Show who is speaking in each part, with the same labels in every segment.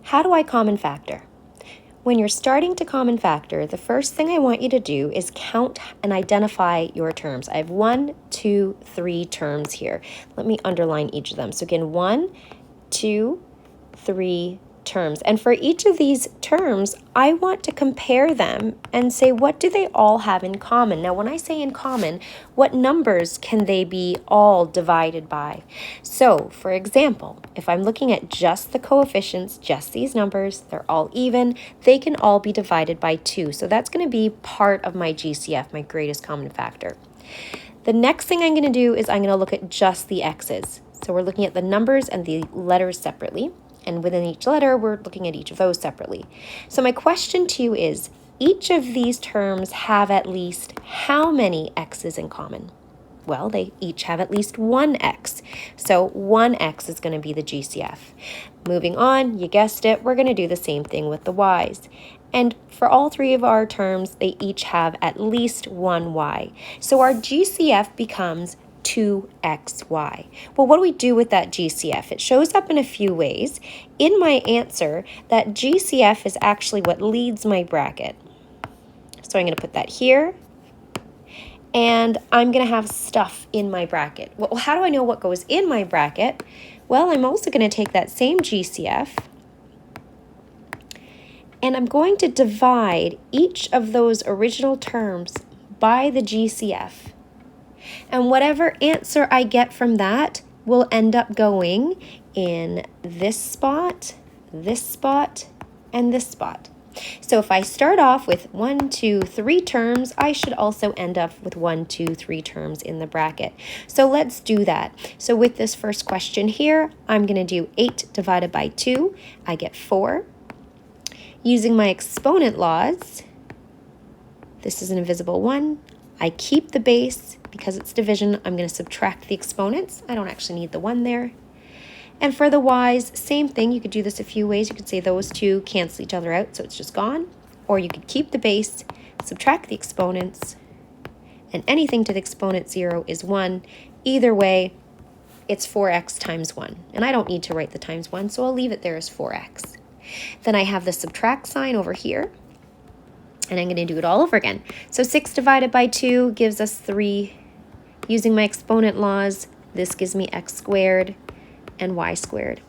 Speaker 1: How do I common factor? When you're starting to common factor, the first thing I want you to do is count and identify your terms. I have 1, 2, 3 terms here. Let me underline each of them. So again, 1, 2, 3 terms. And for each of these terms, I want to compare them and say, what do they all have in common? Now, when I say in common, what numbers can they be all divided by? So, for example, if I'm looking at just the coefficients, just these numbers, they're all even, they can all be divided by 2. So that's going to be part of my GCF, my greatest common factor. The next thing I'm going to do is I'm going to look at just the x's. So we're looking at the numbers and the letters separately. And within each letter, we're looking at each of those separately. So my question to you is, each of these terms have at least how many x's in common? Well, they each have at least one x. So 1x is going to be the GCF. Moving on, you guessed it, we're going to do the same thing with the y's. And for all 3 of our terms, they each have at least one y. So our GCF becomes 2xy. Well, what do we do with that GCF? It shows up in a few ways. In my answer, that GCF is actually what leads my bracket. So I'm going to put that here. And I'm going to have stuff in my bracket. Well, how do I know what goes in my bracket? Well, I'm also going to take that same GCF and I'm going to divide each of those original terms by the GCF. And whatever answer I get from that will end up going in this spot, and this spot. So if I start off with 1, 2, 3 terms, I should also end up with 1, 2, 3 terms in the bracket. So let's do that. So with this first question here, I'm going to do 8 divided by 2. I get 4. Using my exponent laws, this is an invisible 1. I keep the base. Because it's division, I'm going to subtract the exponents. I don't actually need the 1 there. And for the y's, same thing. You could do this a few ways. You could say those two cancel each other out, so it's just gone. Or you could keep the base, subtract the exponents, and anything to the exponent 0 is 1. Either way, it's 4x times 1. And I don't need to write the times 1, so I'll leave it there as 4x. Then I have the subtract sign over here. And I'm going to do it all over again. So 6 divided by 2 gives us 3. Using my exponent laws, this gives me x squared and y squared.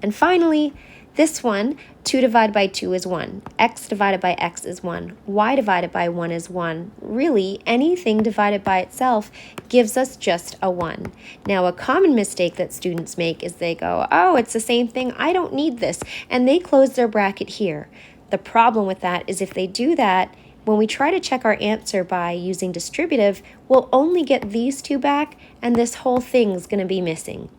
Speaker 1: And finally, this one, 2 divided by 2 is 1. X divided by x is 1. Y divided by 1 is 1. Really, anything divided by itself gives us just a 1. Now, a common mistake that students make is they go, oh, it's the same thing. I don't need this. And they close their bracket here. The problem with that is if they do that, when we try to check our answer by using distributive, we'll only get these two back, and this whole thing's going to be missing.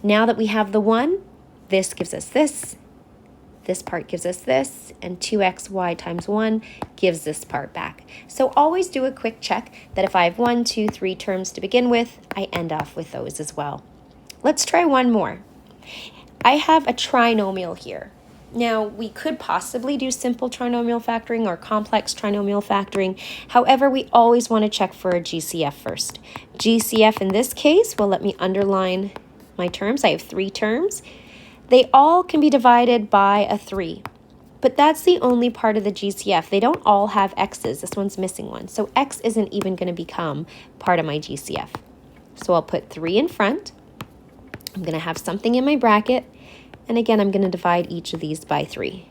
Speaker 1: Now that we have the 1, this gives us this part gives us this, and 2xy times 1 gives this part back. So always do a quick check that if I have 1, 2, 3 terms to begin with, I end off with those as well. Let's try one more. I have a trinomial here. Now, we could possibly do simple trinomial factoring or complex trinomial factoring. However, we always want to check for a GCF first. GCF in this case, well, let me underline my terms. I have 3 terms. They all can be divided by a 3. But that's the only part of the GCF. They don't all have x's. This one's missing one. So x isn't even going to become part of my GCF. So I'll put 3 in front. I'm going to have something in my bracket. And again, I'm going to divide each of these by 3.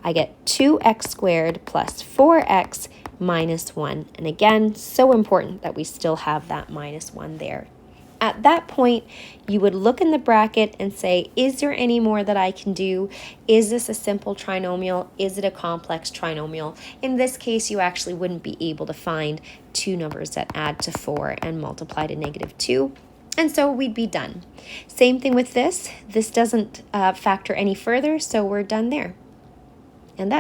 Speaker 1: I get 2x squared plus 4x minus 1. And again, so important that we still have that minus 1 there. At that point, you would look in the bracket and say, is there any more that I can do? Is this a simple trinomial? Is it a complex trinomial? In this case, you actually wouldn't be able to find 2 numbers that add to 4 and multiply to -2. And so we'd be done. Same thing with this. This doesn't factor any further, so we're done there.